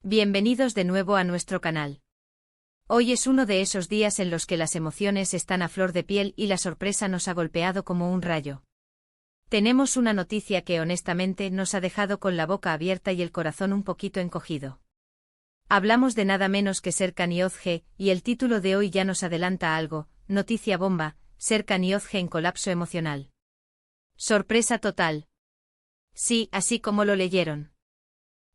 Bienvenidos de nuevo a nuestro canal. Hoy es uno de esos días en los que las emociones están a flor de piel y la sorpresa nos ha golpeado como un rayo. Tenemos una noticia que honestamente nos ha dejado con la boca abierta y el corazón un poquito encogido. Hablamos de nada menos que Serkan Yozge, y el título de hoy ya nos adelanta algo: noticia bomba, Serkan Yozge en colapso emocional. Sorpresa total. Sí, así como lo leyeron.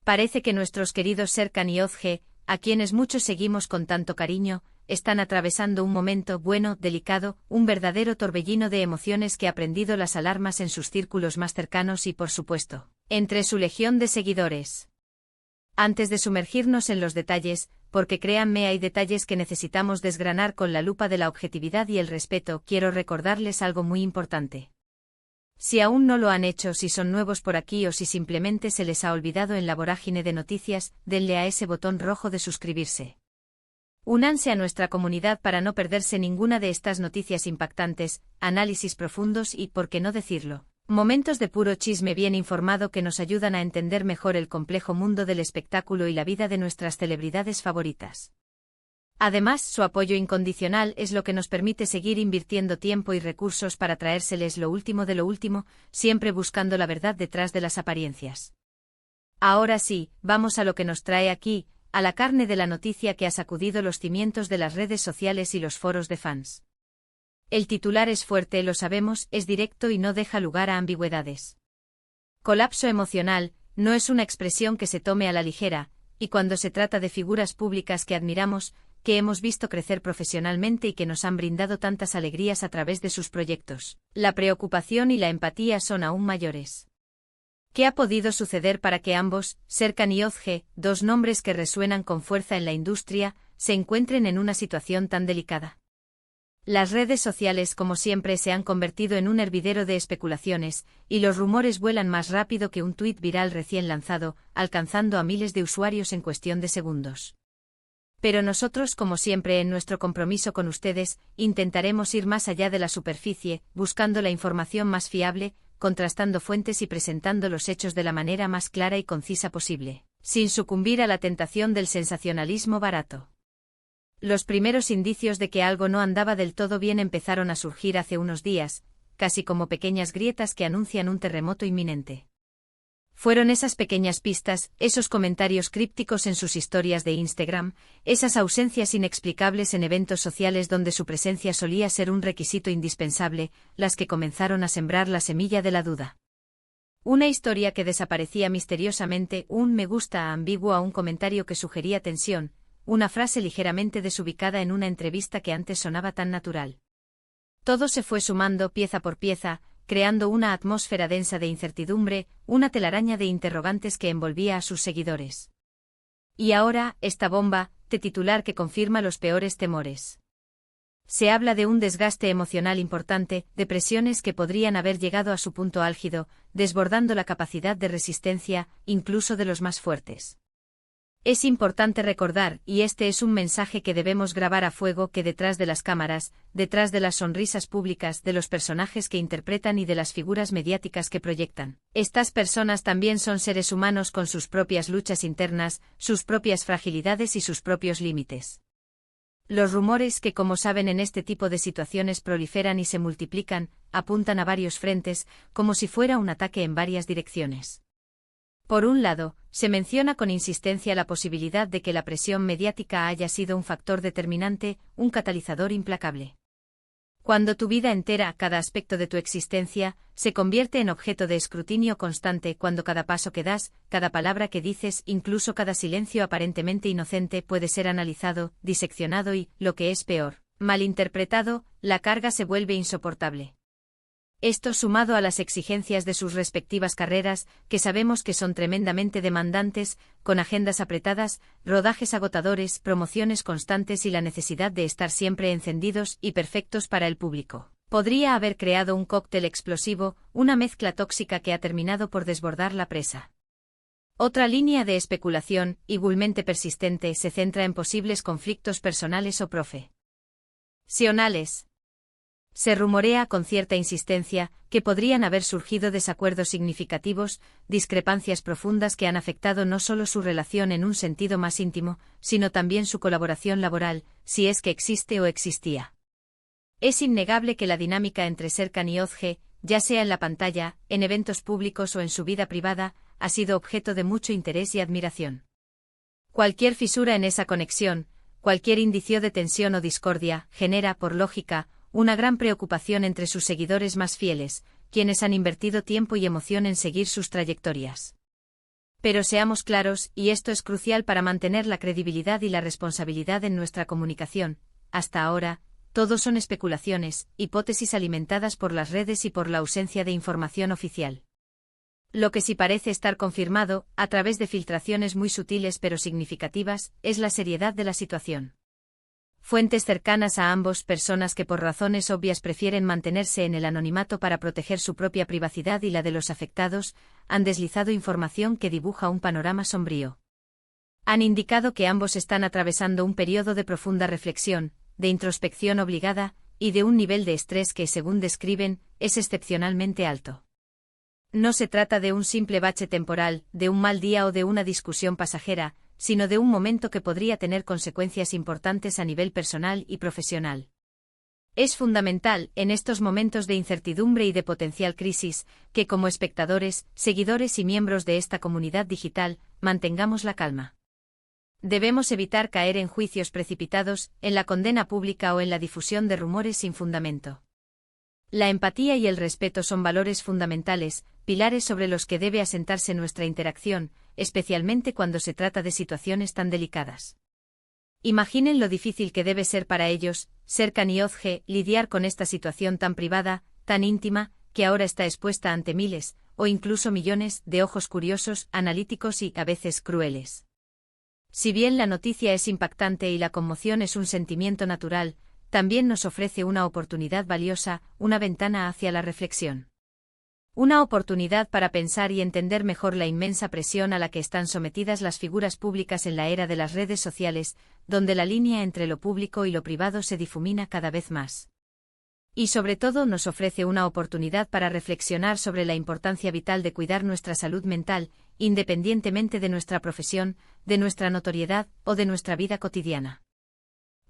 Parece que nuestros queridos Serkan Yozge, a quienes muchos seguimos con tanto cariño, están atravesando un momento delicado, un verdadero torbellino de emociones que ha prendido las alarmas en sus círculos más cercanos y, por supuesto, entre su legión de seguidores. Antes de sumergirnos en los detalles, porque créanme, hay detalles que necesitamos desgranar con la lupa de la objetividad y el respeto, quiero recordarles algo muy importante. Si aún no lo han hecho, si son nuevos por aquí o si simplemente se les ha olvidado en la vorágine de noticias, denle a ese botón rojo de suscribirse. Únanse a nuestra comunidad para no perderse ninguna de estas noticias impactantes, análisis profundos y, por qué no decirlo, momentos de puro chisme bien informado que nos ayudan a entender mejor el complejo mundo del espectáculo y la vida de nuestras celebridades favoritas. Además, su apoyo incondicional es lo que nos permite seguir invirtiendo tiempo y recursos para traérseles lo último de lo último, siempre buscando la verdad detrás de las apariencias. Ahora sí, vamos a lo que nos trae aquí, a la carne de la noticia que ha sacudido los cimientos de las redes sociales y los foros de fans. El titular es fuerte, lo sabemos, es directo y no deja lugar a ambigüedades. Colapso emocional no es una expresión que se tome a la ligera, y cuando se trata de figuras públicas que admiramos, que hemos visto crecer profesionalmente y que nos han brindado tantas alegrías a través de sus proyectos, la preocupación y la empatía son aún mayores. ¿Qué ha podido suceder para que ambos, Serkan y Yozge, dos nombres que resuenan con fuerza en la industria, se encuentren en una situación tan delicada? Las redes sociales, como siempre, se han convertido en un hervidero de especulaciones, y los rumores vuelan más rápido que un tuit viral recién lanzado, alcanzando a miles de usuarios en cuestión de segundos. Pero nosotros, como siempre en nuestro compromiso con ustedes, intentaremos ir más allá de la superficie, buscando la información más fiable, contrastando fuentes y presentando los hechos de la manera más clara y concisa posible, sin sucumbir a la tentación del sensacionalismo barato. Los primeros indicios de que algo no andaba del todo bien empezaron a surgir hace unos días, casi como pequeñas grietas que anuncian un terremoto inminente. Fueron esas pequeñas pistas, esos comentarios crípticos en sus historias de Instagram, esas ausencias inexplicables en eventos sociales donde su presencia solía ser un requisito indispensable, las que comenzaron a sembrar la semilla de la duda. Una historia que desaparecía misteriosamente, un me gusta ambiguo a un comentario que sugería tensión, una frase ligeramente desubicada en una entrevista que antes sonaba tan natural. Todo se fue sumando pieza por pieza, creando una atmósfera densa de incertidumbre, una telaraña de interrogantes que envolvía a sus seguidores. Y ahora, esta bomba, titular que confirma los peores temores. Se habla de un desgaste emocional importante, de presiones que podrían haber llegado a su punto álgido, desbordando la capacidad de resistencia, incluso de los más fuertes. Es importante recordar, y este es un mensaje que debemos grabar a fuego, que detrás de las cámaras, detrás de las sonrisas públicas, de los personajes que interpretan y de las figuras mediáticas que proyectan, estas personas también son seres humanos con sus propias luchas internas, sus propias fragilidades y sus propios límites. Los rumores que, como saben, en este tipo de situaciones proliferan y se multiplican, apuntan a varios frentes, como si fuera un ataque en varias direcciones. Por un lado, se menciona con insistencia la posibilidad de que la presión mediática haya sido un factor determinante, un catalizador implacable. Cuando tu vida entera, cada aspecto de tu existencia, se convierte en objeto de escrutinio constante, cuando cada paso que das, cada palabra que dices, incluso cada silencio aparentemente inocente puede ser analizado, diseccionado y, lo que es peor, malinterpretado, la carga se vuelve insoportable. Esto, sumado a las exigencias de sus respectivas carreras, que sabemos que son tremendamente demandantes, con agendas apretadas, rodajes agotadores, promociones constantes y la necesidad de estar siempre encendidos y perfectos para el público, podría haber creado un cóctel explosivo, una mezcla tóxica que ha terminado por desbordar la presa. Otra línea de especulación, igualmente persistente, se centra en posibles conflictos personales o profesionales. Se rumorea con cierta insistencia que podrían haber surgido desacuerdos significativos, discrepancias profundas que han afectado no solo su relación en un sentido más íntimo, sino también su colaboración laboral, si es que existe o existía. Es innegable que la dinámica entre Serkan y Özge, ya sea en la pantalla, en eventos públicos o en su vida privada, ha sido objeto de mucho interés y admiración. Cualquier fisura en esa conexión, cualquier indicio de tensión o discordia, genera, por lógica, una gran preocupación entre sus seguidores más fieles, quienes han invertido tiempo y emoción en seguir sus trayectorias. Pero seamos claros, y esto es crucial para mantener la credibilidad y la responsabilidad en nuestra comunicación, hasta ahora, todo son especulaciones, hipótesis alimentadas por las redes y por la ausencia de información oficial. Lo que sí parece estar confirmado, a través de filtraciones muy sutiles pero significativas, es la seriedad de la situación. Fuentes cercanas a ambos, personas que por razones obvias prefieren mantenerse en el anonimato para proteger su propia privacidad y la de los afectados, han deslizado información que dibuja un panorama sombrío. Han indicado que ambos están atravesando un periodo de profunda reflexión, de introspección obligada, y de un nivel de estrés que, según describen, es excepcionalmente alto. No se trata de un simple bache temporal, de un mal día o de una discusión pasajera, sino de un momento que podría tener consecuencias importantes a nivel personal y profesional. Es fundamental, en estos momentos de incertidumbre y de potencial crisis, que como espectadores, seguidores y miembros de esta comunidad digital, mantengamos la calma. Debemos evitar caer en juicios precipitados, en la condena pública o en la difusión de rumores sin fundamento. La empatía y el respeto son valores fundamentales, pilares sobre los que debe asentarse nuestra interacción, especialmente cuando se trata de situaciones tan delicadas. Imaginen lo difícil que debe ser para ellos, Serkan y Özge, lidiar con esta situación tan privada, tan íntima, que ahora está expuesta ante miles, o incluso millones, de ojos curiosos, analíticos y, a veces, crueles. Si bien la noticia es impactante y la conmoción es un sentimiento natural, también nos ofrece una oportunidad valiosa, una ventana hacia la reflexión. Una oportunidad para pensar y entender mejor la inmensa presión a la que están sometidas las figuras públicas en la era de las redes sociales, donde la línea entre lo público y lo privado se difumina cada vez más. Y sobre todo nos ofrece una oportunidad para reflexionar sobre la importancia vital de cuidar nuestra salud mental, independientemente de nuestra profesión, de nuestra notoriedad o de nuestra vida cotidiana.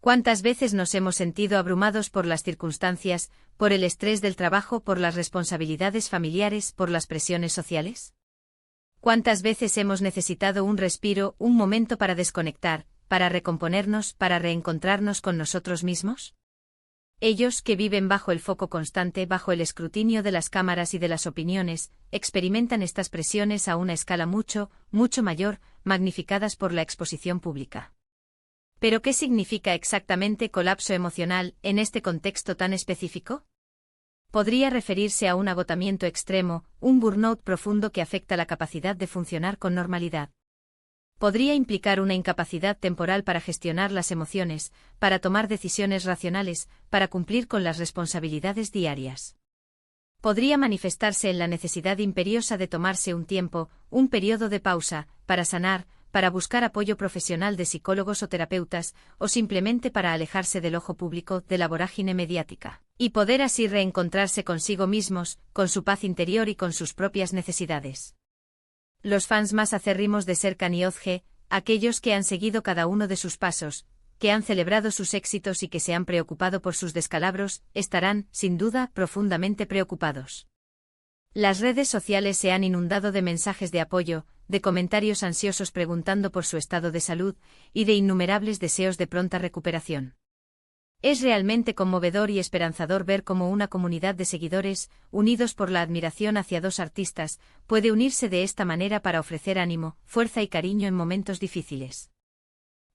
¿Cuántas veces nos hemos sentido abrumados por las circunstancias, por el estrés del trabajo, por las responsabilidades familiares, por las presiones sociales? ¿Cuántas veces hemos necesitado un respiro, un momento para desconectar, para recomponernos, para reencontrarnos con nosotros mismos? Ellos, que viven bajo el foco constante, bajo el escrutinio de las cámaras y de las opiniones, experimentan estas presiones a una escala mucho, mucho mayor, magnificadas por la exposición pública. ¿Pero qué significa exactamente colapso emocional en este contexto tan específico? Podría referirse a un agotamiento extremo, un burnout profundo que afecta la capacidad de funcionar con normalidad. Podría implicar una incapacidad temporal para gestionar las emociones, para tomar decisiones racionales, para cumplir con las responsabilidades diarias. Podría manifestarse en la necesidad imperiosa de tomarse un tiempo, un periodo de pausa, para sanar, para buscar apoyo profesional de psicólogos o terapeutas, o simplemente para alejarse del ojo público, de la vorágine mediática, y poder así reencontrarse consigo mismos, con su paz interior y con sus propias necesidades. Los fans más acérrimos de Serkan y Özge, aquellos que han seguido cada uno de sus pasos, que han celebrado sus éxitos y que se han preocupado por sus descalabros, estarán, sin duda, profundamente preocupados. Las redes sociales se han inundado de mensajes de apoyo, de comentarios ansiosos preguntando por su estado de salud, y de innumerables deseos de pronta recuperación. Es realmente conmovedor y esperanzador ver cómo una comunidad de seguidores, unidos por la admiración hacia dos artistas, puede unirse de esta manera para ofrecer ánimo, fuerza y cariño en momentos difíciles.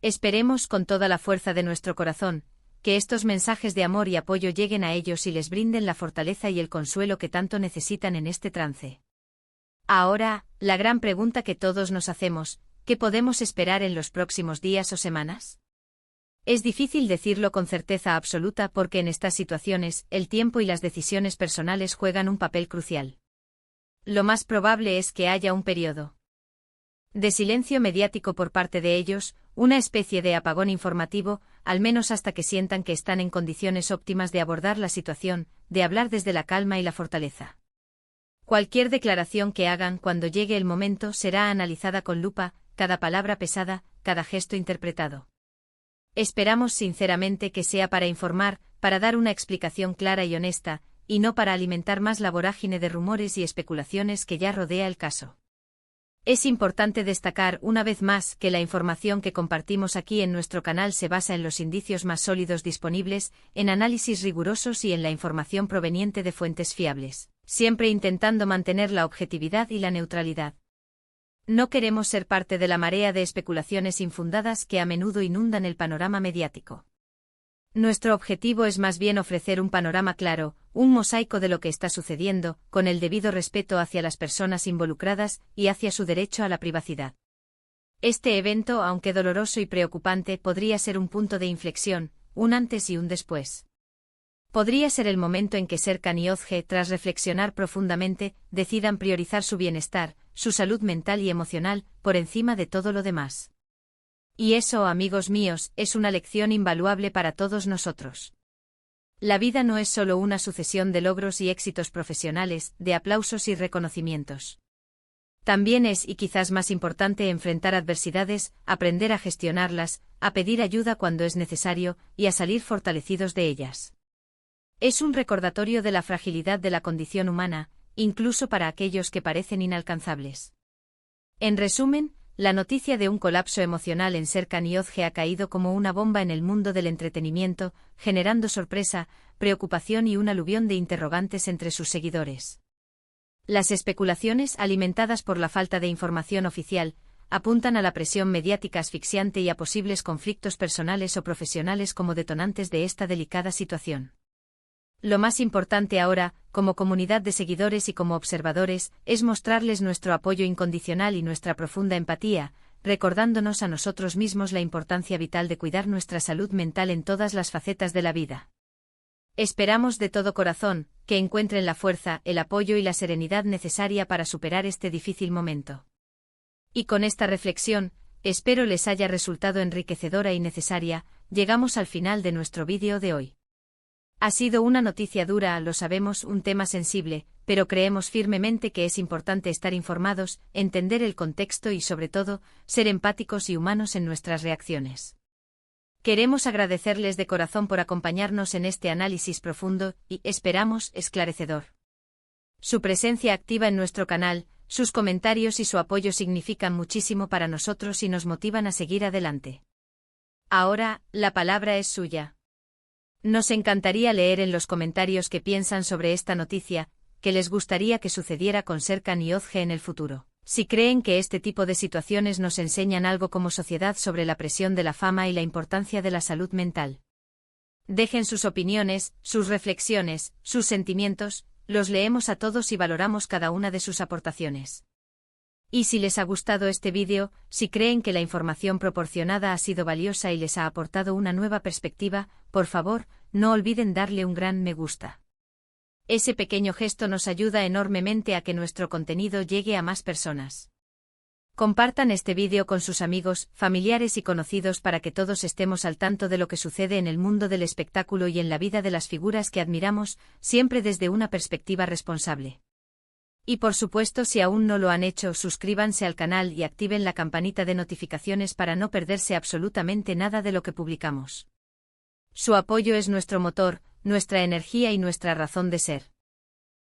Esperemos con toda la fuerza de nuestro corazón, que estos mensajes de amor y apoyo lleguen a ellos y les brinden la fortaleza y el consuelo que tanto necesitan en este trance. Ahora, la gran pregunta que todos nos hacemos, ¿qué podemos esperar en los próximos días o semanas? Es difícil decirlo con certeza absoluta porque en estas situaciones, el tiempo y las decisiones personales juegan un papel crucial. Lo más probable es que haya un periodo de silencio mediático por parte de ellos, una especie de apagón informativo, al menos hasta que sientan que están en condiciones óptimas de abordar la situación, de hablar desde la calma y la fortaleza. Cualquier declaración que hagan cuando llegue el momento será analizada con lupa, cada palabra pesada, cada gesto interpretado. Esperamos sinceramente que sea para informar, para dar una explicación clara y honesta, y no para alimentar más la vorágine de rumores y especulaciones que ya rodea el caso. Es importante destacar una vez más que la información que compartimos aquí en nuestro canal se basa en los indicios más sólidos disponibles, en análisis rigurosos y en la información proveniente de fuentes fiables, siempre intentando mantener la objetividad y la neutralidad. No queremos ser parte de la marea de especulaciones infundadas que a menudo inundan el panorama mediático. Nuestro objetivo es más bien ofrecer un panorama claro, un mosaico de lo que está sucediendo, con el debido respeto hacia las personas involucradas y hacia su derecho a la privacidad. Este evento, aunque doloroso y preocupante, podría ser un punto de inflexión, un antes y un después. Podría ser el momento en que Serkan y Özge, tras reflexionar profundamente, decidan priorizar su bienestar, su salud mental y emocional, por encima de todo lo demás. Y eso, amigos míos, es una lección invaluable para todos nosotros. La vida no es solo una sucesión de logros y éxitos profesionales, de aplausos y reconocimientos. También es, y quizás más importante, enfrentar adversidades, aprender a gestionarlas, a pedir ayuda cuando es necesario, y a salir fortalecidos de ellas. Es un recordatorio de la fragilidad de la condición humana, incluso para aquellos que parecen inalcanzables. En resumen, la noticia de un colapso emocional en Serkan y Özge ha caído como una bomba en el mundo del entretenimiento, generando sorpresa, preocupación y un aluvión de interrogantes entre sus seguidores. Las especulaciones, alimentadas por la falta de información oficial, apuntan a la presión mediática asfixiante y a posibles conflictos personales o profesionales como detonantes de esta delicada situación. Lo más importante ahora, como comunidad de seguidores y como observadores, es mostrarles nuestro apoyo incondicional y nuestra profunda empatía, recordándonos a nosotros mismos la importancia vital de cuidar nuestra salud mental en todas las facetas de la vida. Esperamos de todo corazón que encuentren la fuerza, el apoyo y la serenidad necesaria para superar este difícil momento. Y con esta reflexión, espero les haya resultado enriquecedora y necesaria. Llegamos al final de nuestro vídeo de hoy. Ha sido una noticia dura, lo sabemos, un tema sensible, pero creemos firmemente que es importante estar informados, entender el contexto y, sobre todo, ser empáticos y humanos en nuestras reacciones. Queremos agradecerles de corazón por acompañarnos en este análisis profundo y, esperamos, esclarecedor. Su presencia activa en nuestro canal, sus comentarios y su apoyo significan muchísimo para nosotros y nos motivan a seguir adelante. Ahora, la palabra es suya. Nos encantaría leer en los comentarios qué piensan sobre esta noticia, qué les gustaría que sucediera con Serkan y Özge en el futuro. Si creen que este tipo de situaciones nos enseñan algo como sociedad sobre la presión de la fama y la importancia de la salud mental. Dejen sus opiniones, sus reflexiones, sus sentimientos, los leemos a todos y valoramos cada una de sus aportaciones. Y si les ha gustado este vídeo, si creen que la información proporcionada ha sido valiosa y les ha aportado una nueva perspectiva, por favor, no olviden darle un gran me gusta. Ese pequeño gesto nos ayuda enormemente a que nuestro contenido llegue a más personas. Compartan este vídeo con sus amigos, familiares y conocidos para que todos estemos al tanto de lo que sucede en el mundo del espectáculo y en la vida de las figuras que admiramos, siempre desde una perspectiva responsable. Y por supuesto, si aún no lo han hecho, suscríbanse al canal y activen la campanita de notificaciones para no perderse absolutamente nada de lo que publicamos. Su apoyo es nuestro motor, nuestra energía y nuestra razón de ser.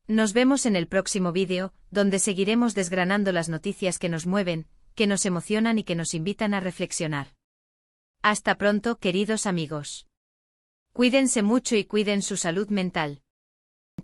Nos vemos en el próximo vídeo, donde seguiremos desgranando las noticias que nos mueven, que nos emocionan y que nos invitan a reflexionar. Hasta pronto, queridos amigos. Cuídense mucho y cuiden su salud mental.